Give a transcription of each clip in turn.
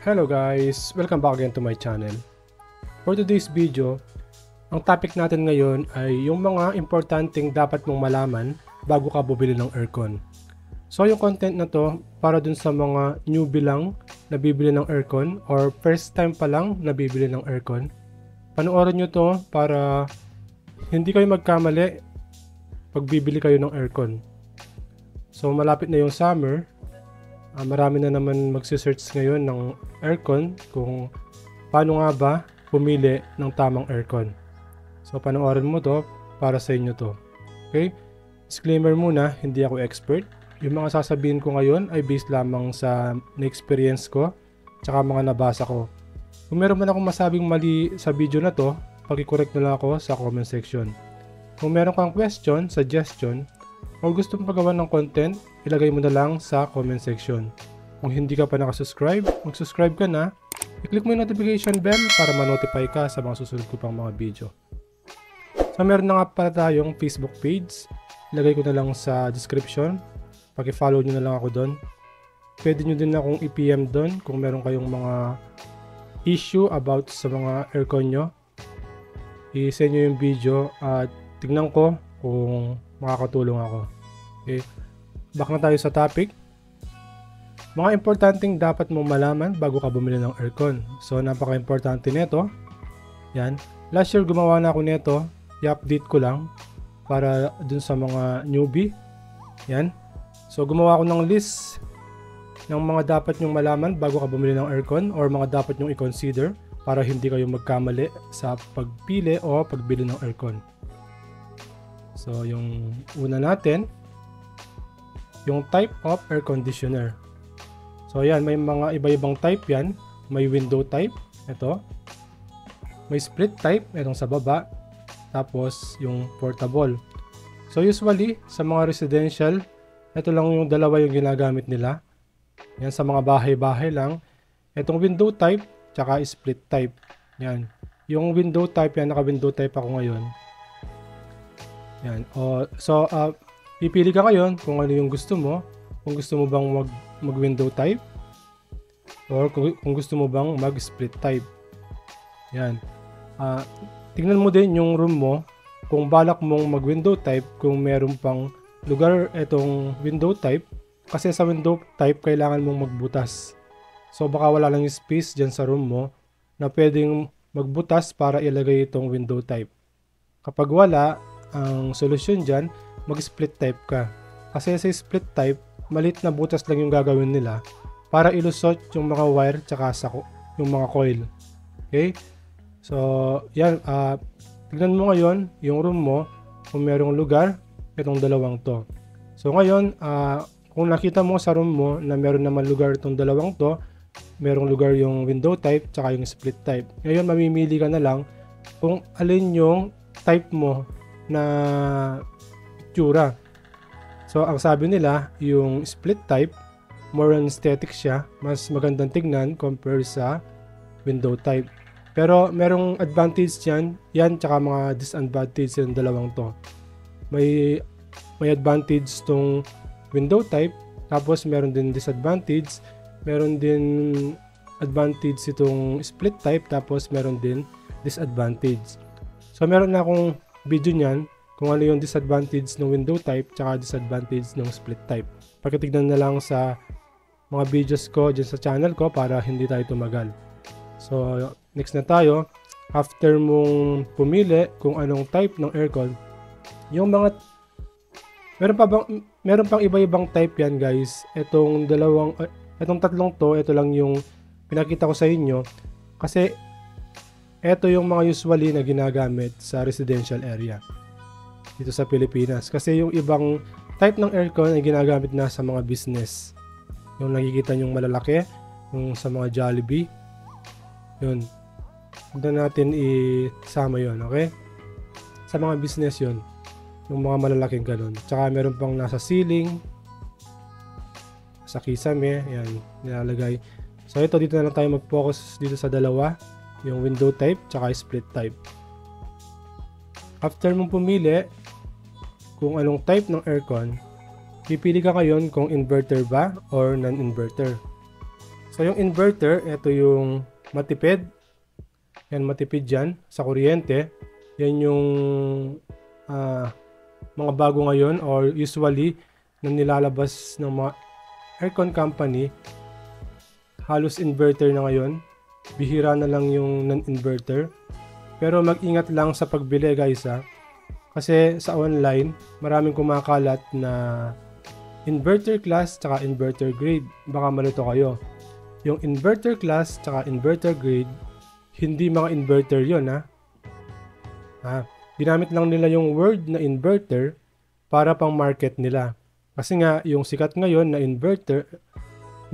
Hello guys! Welcome back again to my channel. For today's video, ang topic natin ngayon ay yung mga importanteng dapat mong malaman bago ka bumili ng aircon. So yung content na to para dun sa mga newbie lang na bibili ng aircon or first time pa lang na bibili ng aircon. Panoorin nyo to para hindi kayo magkamali pag bibili kayo ng aircon. So malapit na yung summer. Marami na naman magsisearch ngayon ng aircon kung paano nga ba pumili ng tamang aircon. So panoorin mo to para sa inyo to. Okay? Disclaimer muna, hindi ako expert. Yung mga sasabihin ko ngayon ay based lamang sa na-experience ko tsaka mga nabasa ko. Kung meron man akong masabing mali sa video na to, pag-correct na lang ako sa comment section. Kung meron kang question, suggestion, o gusto mong pagawa ng content, ilagay mo na lang sa comment section. Kung hindi ka pa nakasubscribe, mag-subscribe ka na. I-click mo yung notification bell para ma-notify ka sa mga susunod ko pang mga video. So meron na nga pala tayong Facebook page. Ilagay ko na lang sa description. Paki-follow nyo na lang ako doon. Pwede nyo din akong i-PM doon kung meron kayong mga issue about sa mga aircon nyo. I-send nyo yung video at tignan ko kung makakatulong ako. Okay. Back na tayo sa topic. Mga importanteng dapat mong malaman bago ka bumili ng aircon. So napaka-importante nito. Yan. Last year gumawa na ako nito. I-update ko lang para dun sa mga newbie. Yan. So gumawa ako ng list ng mga dapat nyong malaman bago ka bumili ng aircon or mga dapat nyong i-consider para hindi kayo magkamali sa pagpili o pagbili ng aircon. So yung una natin, yung type of air conditioner. So yan, may mga iba-ibang type yan. May window type, ito. May split type, itong sa baba. Tapos yung portable. So usually, sa mga residential, ito lang yung dalawa yung ginagamit nila. Yan, sa mga bahay-bahay lang. Itong window type, tsaka split type. Yan. Yung window type, yan, naka-window type ako ngayon. Yan. So, pipili ka ngayon kung ano yung gusto mo. Kung gusto mo bang mag-window type or kung gusto mo bang mag-split type. Yan. Tingnan mo din yung room mo kung balak mong mag-window type kung meron pang lugar itong window type kasi sa window type kailangan mong magbutas. So baka wala lang yung space dyan sa room mo na pwedeng magbutas para ilagay itong window type. Kapag wala, ang solusyon dyan, mag-split type ka. Kasi sa split type, maliit na butas lang yung gagawin nila para ilusot yung mga wire tsaka yung mga coil. Okay? So, yan. Tignan mo ngayon yung room mo kung merong lugar, itong dalawang to. So, ngayon, kung nakita mo sa room mo na meron naman lugar itong dalawang to, merong lugar yung window type tsaka yung split type. Ngayon, mamimili ka na lang kung alin yung type mo na itsura. So ang sabi nila, yung split type, more on aesthetic siya, mas magandang tignan compare sa window type. Pero merong advantage yan tsaka mga disadvantage yung dalawang to. May advantage tong window type, tapos meron din disadvantage, meron din advantage itong split type, tapos meron din disadvantage. So meron na akong video niyan kung ano yung disadvantage ng window type tsaka disadvantage ng split type. Pagkatignan na lang sa mga videos ko dyan sa channel ko para hindi tayo tumagal. So next na tayo. After mong pumili kung anong type ng aircon, yung mga meron pang iba-ibang type yan guys. Itong tatlong to, ito lang yung pinakita ko sa inyo kasi ito yung mga usually na ginagamit sa residential area dito sa Pilipinas. Kasi yung ibang type ng aircon ay ginagamit na sa mga business. Yung nakikita nyong malalaki, yung sa mga Jollibee. Yun. Huwag na natin isama yun, okay? Sa mga business yun. Yung mga malalaking ganun. Tsaka meron pang nasa ceiling, sa kisame, yan, nilalagay. So ito, dito na lang tayo mag-focus dito sa dalawa. Yung window type tsaka split type. After mong pumili kung anong type ng aircon, pipili ka ngayon kung inverter ba or non-inverter. So yung inverter, ito yung matipid. Yan, matipid yan sa kuryente. Yan yung mga bago ngayon or usually na nilalabas ng mga aircon company. Halos inverter na ngayon. Bihira na lang yung non-inverter. Pero mag-ingat lang sa pagbili guys ha. Kasi sa online, maraming kumakalat na inverter class tsaka inverter grade. Baka malito kayo. Yung inverter class tsaka inverter grade, hindi mga inverter yon ha. Ginamit lang nila yung word na inverter para pang market nila. Kasi nga, yung sikat ngayon na inverter,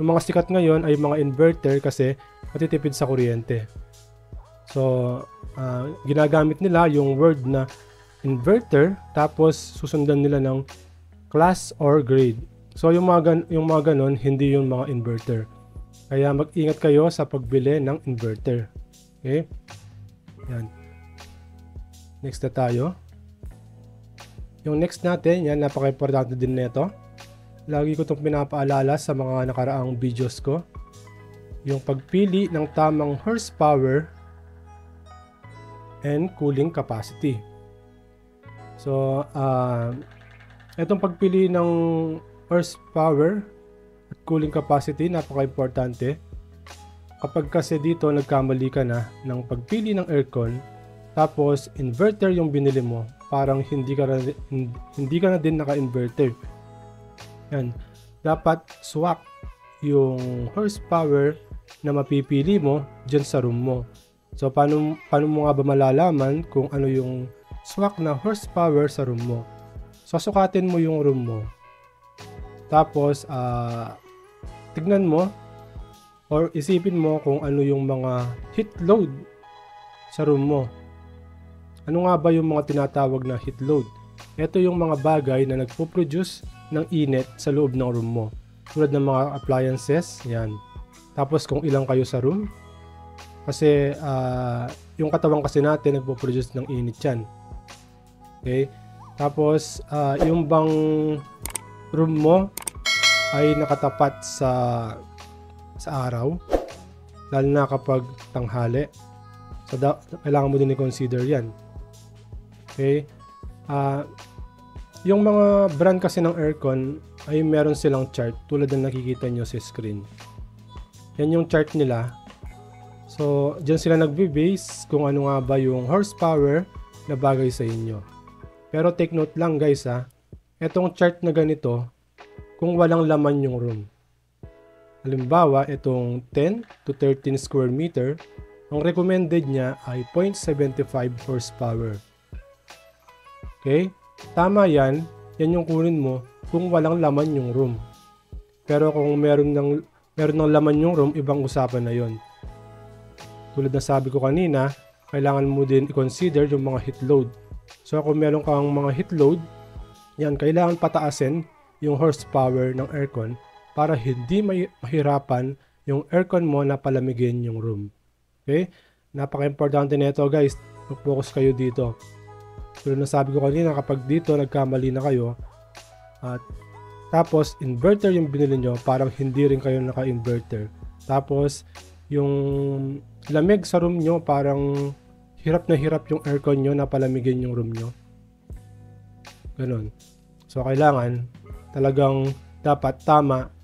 yung mga sikat ngayon ay mga inverter kasi matitipid sa kuryente. So, ginagamit nila yung word na inverter tapos susundan nila ng class or grade. So, yung mga ganon, hindi yung mga inverter. Kaya mag-ingat kayo sa pagbili ng inverter. Okay? Yan. Next na tayo. Yung next natin, yan, napaka-importante din nito. Lagi ko itong pinapaalala sa mga nakaraang videos ko. Yung pagpili ng tamang horsepower and cooling capacity. So, itong pagpili ng horsepower at cooling capacity, napaka-importante. Kapag kasi dito nagkamali ka na ng pagpili ng aircon, tapos inverter yung binili mo, parang hindi ka na din naka-inverter. Yan. Dapat swak yung horsepower na mapipili mo dyan sa room mo. So, paano mo nga ba malalaman kung ano yung swak na horsepower sa room mo? So, sukatin mo yung room mo. Tapos, tignan mo or isipin mo kung ano yung mga heat load sa room mo. Ano nga ba yung mga tinatawag na heat load? Ito yung mga bagay na nagpo-produce ng init sa loob ng room mo. Tulad ng mga appliances, yan. Tapos kung ilang kayo sa room, kasi yung katawan kasi natin nagpo-produce ng init yan. Okay? Tapos yung bang room mo ay nakatapat sa araw, lalo na kapag tanghali. So kailangan mo din i-consider yan. Okay? Yung mga brand kasi ng aircon ay meron silang chart tulad ng nakikita nyo sa screen. Yan yung chart nila. So, dyan sila nagbe-base kung ano nga ba yung horsepower na bagay sa inyo. Pero take note lang guys ha, etong chart na ganito, kung walang laman yung room. Halimbawa, itong 10 to 13 square meter, ang recommended niya ay 0.75 horsepower. Okay? Tama yan, yan yung kunin mo kung walang laman yung room. Pero kung meron ng laman yung room, ibang usapan na yon. Tulad na sabi ko kanina, kailangan mo din i-consider yung mga heat load. So kung meron kang mga heat load, yan, kailangan pataasin yung horsepower ng aircon para hindi mahirapan yung aircon mo na palamigin yung room. Okay? Napaka-importante nito guys, mag-focus kayo dito. Tulad na sabi ko kanina, kapag dito nagkamali na kayo, at tapos inverter yung binili nyo, parang hindi rin kayo naka-inverter. Tapos yung lamig sa room nyo, parang hirap na hirap yung aircon nyo na palamigin yung room nyo. Ganun. So kailangan talagang dapat tama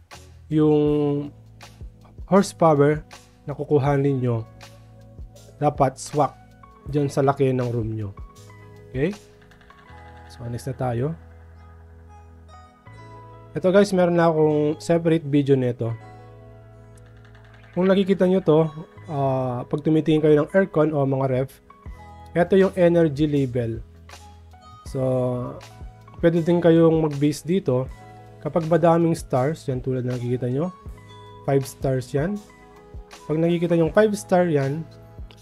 yung horsepower na kukuhanin nyo. Dapat swak dyan sa laki ng room nyo. Okay? So next na tayo. Ito guys, meron na akong separate video nito. Kung nakikita nyo to, pag tumitingin kayo ng aircon o mga ref, ito yung energy label. So, pwede din kayong mag-base dito. Kapag madaming stars, yan tulad na nakikita nyo, 5 stars yan. Pag nakikita nyo 5 star yan,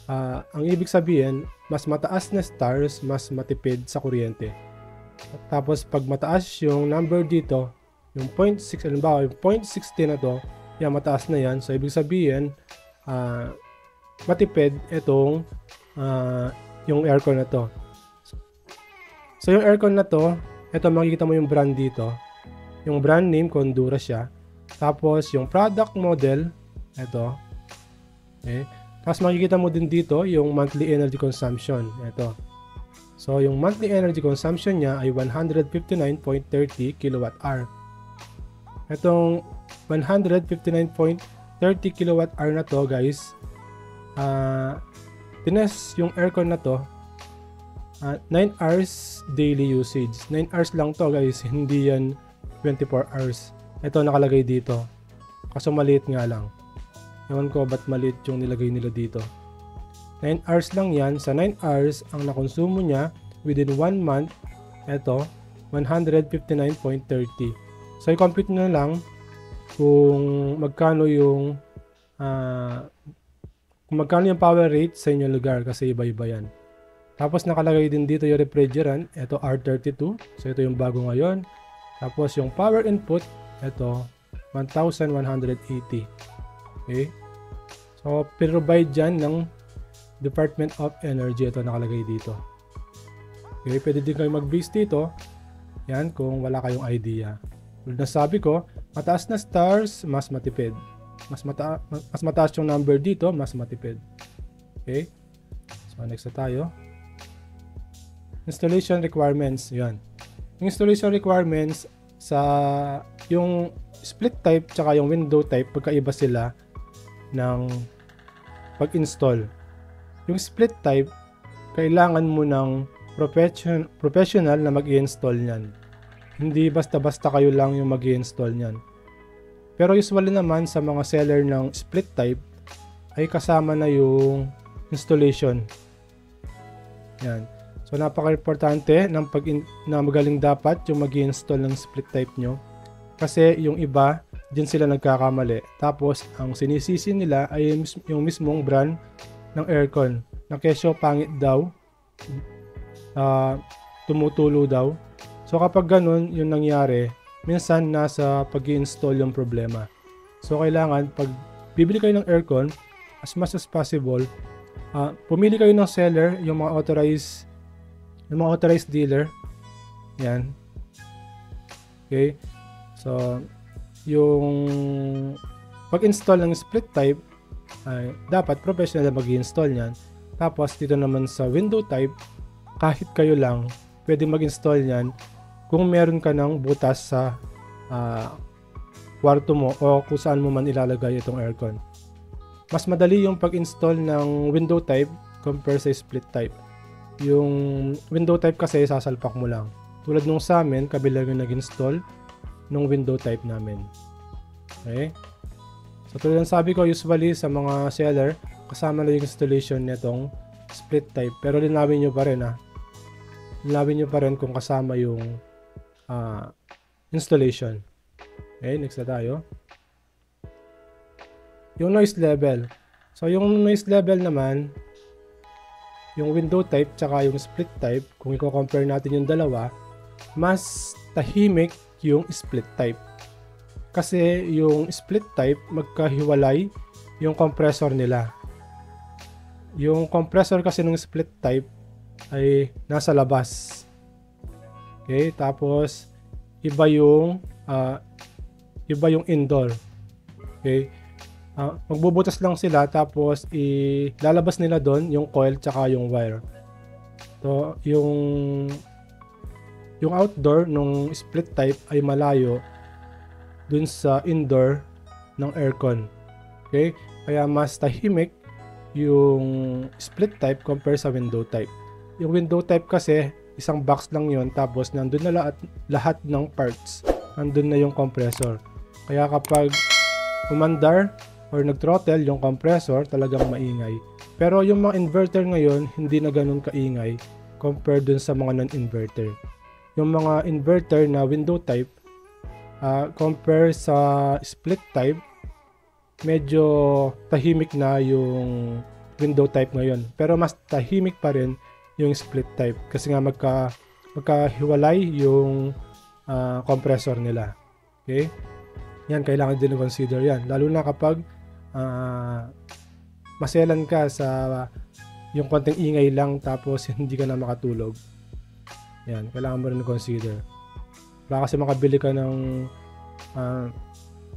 ang ibig sabihin, mas mataas na stars, mas matipid sa kuryente. Tapos, pag mataas yung number dito, yung 0.6, halimbawa, yung 0.60 na to, yan, mataas na yan. So, ibig sabihin, matipid itong yung aircon na to. So, yung aircon na to, ito makikita mo yung brand dito. Yung brand name, Condura siya. Tapos, yung product model, Ito. Okay. Tapos makikita mo din dito yung monthly energy consumption. Ito. So, yung monthly energy consumption niya ay 159.30 kWh. Itong 159.30 kWh na to, guys, tines yung aircon na to, 9 hours daily usage. 9 hours lang to, guys, hindi yan 24 hours. Ito nakalagay dito. Kaso maliit nga lang. Ewan ko ba't maliit yung nilagay nila dito. 9 hours lang yan. Sa 9 hours, ang nakonsumo niya within 1 month, ito, 159.30. So, i-compute nyo na lang kung magkano yung power rate sa inyong lugar kasi iba-iba yan. Tapos, nakalagay din dito yung refrigerant. Ito, R32. So, ito yung bago ngayon. Tapos, yung power input, ito, 1,180. Okay? So, pinrovide dyan ng Department of Energy. Ito nakalagay dito. Okay, pwede din kayo mag-base dito. Yan, kung wala kayong idea. Tulad na sabi ko, mataas na stars, mas matipid. Mas mataas yung number dito, mas matipid. Okay? So, next na tayo. Installation requirements. Yan. Yung installation requirements sa yung split type tsaka yung window type, pagkaiba sila ng pag-install. Yung split type, kailangan mo ng professional na mag-i-install niyan. Hindi basta-basta kayo lang yung mag-i-install niyan. Pero usually naman sa mga seller ng split type ay kasama na yung installation. Yan. So napaka-importante na magaling dapat yung mag-i-install ng split type nyo. Kasi yung iba, dyan sila nagkakamali. Tapos ang sinisisi nila ay yung mismong brand ng aircon na kesyo pangit daw, tumutulo daw. So kapag ganun yung nangyari, minsan nasa pag-i-install yung problema. So kailangan pag bibili kayo ng aircon, as much as possible, pumili kayo ng seller, yung mga authorized dealer. Yan. Okay? So yung pag-install ng split type ay dapat professional na mag-i-install niyan. Tapos dito naman sa window type, kahit kayo lang pwede mag-install niyan kung meron ka ng butas sa kwarto mo o kung saan mo man ilalagay itong aircon. Mas madali yung pag-install ng window type compare sa split type. Yung window type kasi sasalpak mo lang. Tulad nung sa amin, kabila yung nag-install nung window type namin. Okay? So tulad ng sabi ko, usually sa mga seller, kasama na yung installation nitong split type. Pero linawin nyo pa rin linawin nyo pa rin kung kasama yung installation. Okay, next na tayo. Yung noise level. So yung noise level naman, yung window type tsaka yung split type, kung i-compare natin yung dalawa, mas tahimik yung split type. Kasi yung split type, magkahiwalay yung compressor nila. Yung compressor kasi ng split type ay nasa labas. Okay, tapos iba yung indoor. Okay? Magbubutas lang sila tapos ilalabas nila doon yung coil tsaka yung wire. So, yung outdoor nung split type ay malayo dun sa indoor ng aircon. Okay? Kaya mas tahimik yung split type compare sa window type. Yung window type kasi isang box lang yon, tapos nandun na lahat ng parts. Nandun na yung compressor. Kaya kapag umandar or nag-throttle yung compressor, talagang maingay. Pero yung mga inverter ngayon, hindi na ganun kaingay compared dun sa mga non-inverter. Yung mga inverter na window type, compare sa split type, medyo tahimik na yung window type ngayon. Pero mas tahimik pa rin yung split type kasi nga magkahiwalay yung compressor nila. Okay? Yan, kailangan din i-consider yan. Lalo na kapag maselan ka sa yung konting ingay lang tapos hindi ka na makatulog. Yan, kailangan mo rin i-consider. Baka kasi makabili ka ng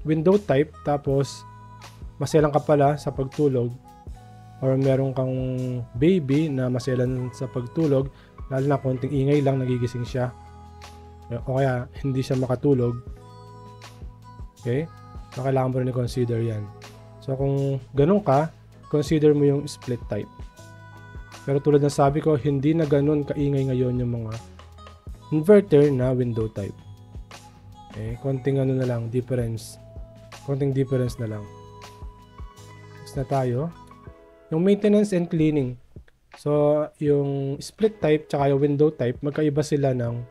window type tapos maselan ka pala sa pagtulog, or meron kang baby na maselan sa pagtulog, lalo na konting ingay lang nagigising siya, o kaya hindi siya makatulog, okay, so kailangan mo rin i-consider yan. So kung ganun ka, consider mo yung split type. Pero tulad ng sabi ko, hindi na ganun kaingay ngayon yung mga inverter na window type. Okay, konting ano na lang, difference. Konting difference na lang. Next na tayo. Yung maintenance and cleaning. So, yung split type tsaka yung window type, magkaiba sila ng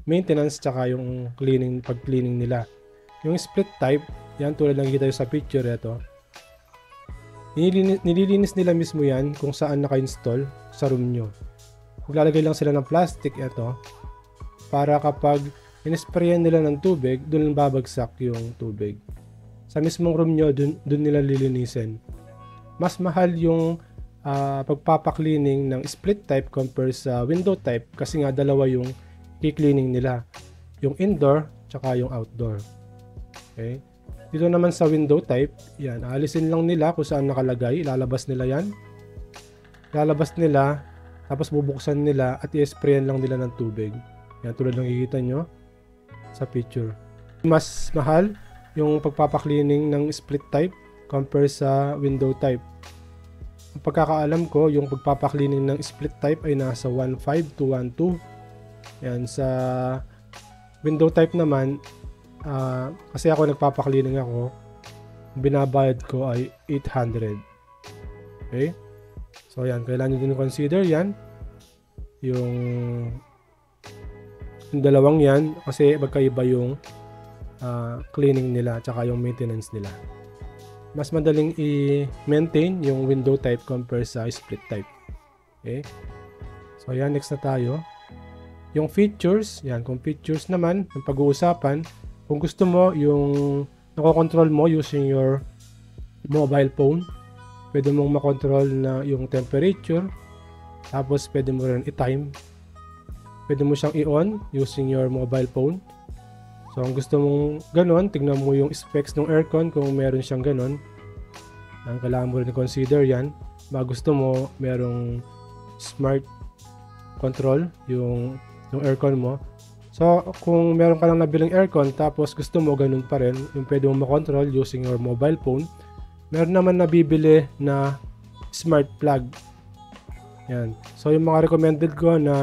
maintenance tsaka yung cleaning, pag-cleaning nila. Yung split type, yan tulad lang kita sa picture ito. Nililinis nila mismo yan kung saan naka-install sa room nyo. Maglalagay lang sila ng plastic ito para kapag in-sprayan nila ng tubig, doon babagsak yung tubig. Sa mismong room nyo, doon nila lilinisin. Mas mahal yung pagpapakleaning ng split type compare sa window type kasi nga dalawa yung i-cleaning nila. Yung indoor tsaka yung outdoor. Okay? Dito naman sa window type, yan, alisin lang nila kung saan nakalagay, ilalabas nila yan. Ilalabas nila, tapos bubuksan nila at i-sprayan lang nila ng tubig. Yan, tulad ng nakikita nyo sa picture. Mas mahal yung pagpapakleaning ng split type compare sa window type. Ang pagkakaalam ko, yung pagpapakleaning ng split type ay nasa 1.5 to 1.2. Yan, sa window type naman, kasi ako nagpapakleaning ako, binabayad ko ay 800. Okay? So yan, kailangan nyo din consider yan. Yung dalawang yan, kasi magkaiba yung cleaning nila tsaka yung maintenance nila. Mas madaling i-maintain yung window type compare sa split type. Okay? So yan, next na tayo. Yung features, yan, kung features naman, yung pag-uusapan, kung gusto mo yung nakokontrol mo using your mobile phone, pwede mong makontrol na yung temperature, tapos pwede mo rin i-time, pwede mo siyang i-on using your mobile phone. So kung gusto mong ganon, tignan mo yung specs ng aircon kung meron siyang ganon. Ang kailangan mo rin i-consider yan. Gusto mo merong smart control yung aircon mo. So, kung meron ka lang nabiling aircon tapos gusto mo ganun pa rin, yung pwede mo makontrol using your mobile phone, meron naman nabibili na smart plug. Yan. So, yung mga recommended ko na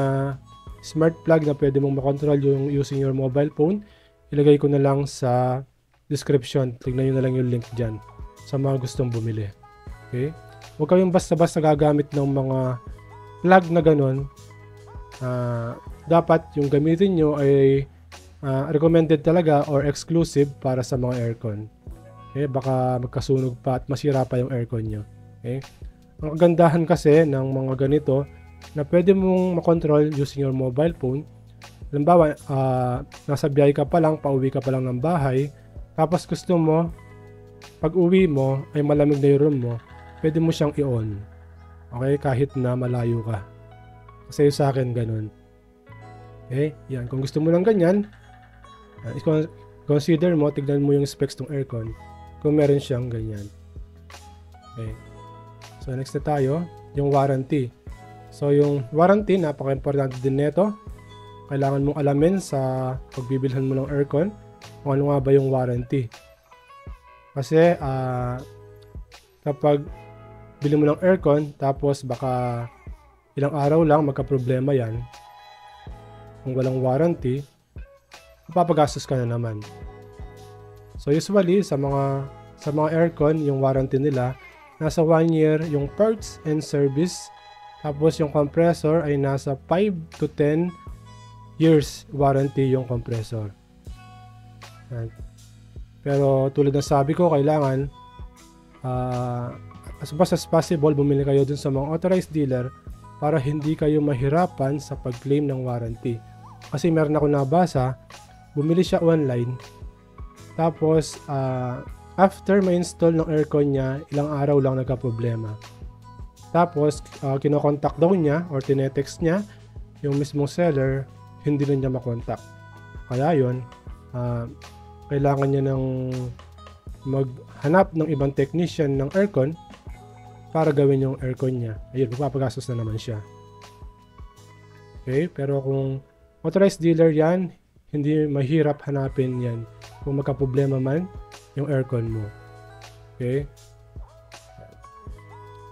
smart plug na pwede mong makontrol yung using your mobile phone, ilagay ko na lang sa description. Tignan nyo na lang yung link dyan sa mga gustong bumili. Okay? Huwag kayong basta-basta gagamit ng mga plug na ganun. Dapat yung gamitin nyo ay recommended talaga or exclusive para sa mga aircon. Okay? Baka magkasunog pa at masira pa yung aircon nyo. Okay? Ang kagandahan kasi ng mga ganito na pwede mong makontrol using your mobile phone. Halimbawa, nasa biyahe ka pa lang, pauwi ka pa lang ng bahay, tapos gusto mo, pag uwi mo ay malamig na yung room mo, pwede mo siyang i-on. Okay? Kahit na malayo ka. Kasi sa akin ganun. Okay? Yan. Kung gusto mo lang ganyan, consider mo, tignan mo yung specs ng aircon kung meron siyang ganyan. Okay. So, next na tayo, yung warranty. So, yung warranty, napaka-importante din nito. Kailangan mong alamin sa pagbibilhan mo ng aircon kung ano nga ba yung warranty. Kasi, kapag bili mo ng aircon, tapos baka ilang araw lang magka-problema yan, kung walang warranty, mapapagastos ka na naman. So usually sa mga aircon, yung warranty nila nasa 1 year yung parts and service, tapos yung compressor ay nasa 5 to 10 years warranty yung compressor. Pero tulad ng sabi ko, kailangan as much as possible bumili kayo dun sa mga authorized dealer para hindi kayo mahirapan sa pag-claim ng warranty. Kasi meron ako nabasa, bumili siya online, tapos after ma-install ng aircon niya, ilang araw lang nagka-problema. Tapos kinokontak daw niya or tinetext niya yung mismong seller, hindi na niya makontak. Kaya yun, kailangan niya ng maghanap ng ibang technician ng aircon para gawin yung aircon niya. Ayun, magpapagastos na naman siya. Okay, pero kung authorized dealer yan, hindi mahirap hanapin yan kung magka-problema man yung aircon mo. Okay?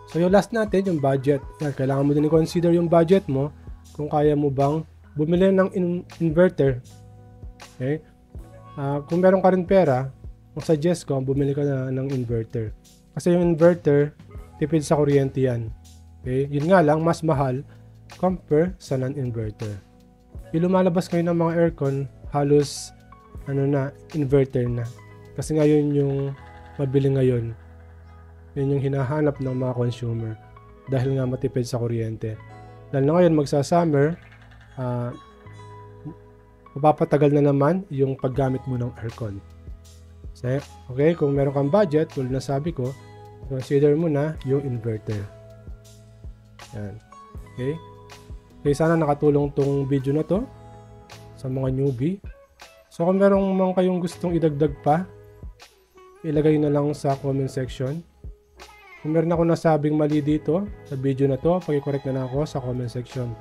So yung last natin, yung budget. Yan, kailangan mo din i-consider yung budget mo kung kaya mo bang bumili ng inverter. Okay? Kung meron ka rin pera, kung suggest ko, bumili ka na ng inverter. Kasi yung inverter, tipid sa kuryente yan. Okay? Yun nga lang, mas mahal compare sa non-inverter. Yung lumalabas ngayon ng mga aircon, halos inverter na. Kasi ngayon yung mabili ngayon. Yun yung hinahanap ng mga consumer dahil nga matipid sa kuryente. Dahil na ngayon magsa-summer, mapapatagal na naman yung paggamit mo ng aircon. So, okay, kung meron kang budget, tulad na sabi ko, consider mo na yung inverter. Yan. Okay? Okay, sana nakatulong tong video na to sa mga newbie. So kung meron man kayong gustong idagdag pa, ilagay na lang sa comment section. Kung meron ako nasabing mali dito sa video na to, pag-correct na lang ako sa comment section.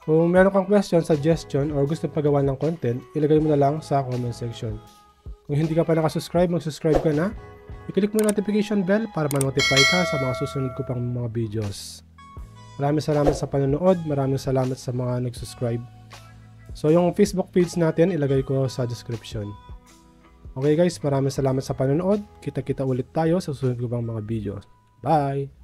Kung meron kang question, suggestion, or gusto pagawa ng content, ilagay mo na lang sa comment section. Kung hindi ka pa nakasubscribe, mag-subscribe ka na. I-click mo yung notification bell para ma-notify ka sa mga susunod ko pang mga videos. Maraming salamat sa panonood. Maraming salamat sa mga nag-subscribe. So, yung Facebook page natin, ilagay ko sa description. Okay guys, maraming salamat sa panonood. Kita-kita ulit tayo sa susunod ko pang mga videos. Bye!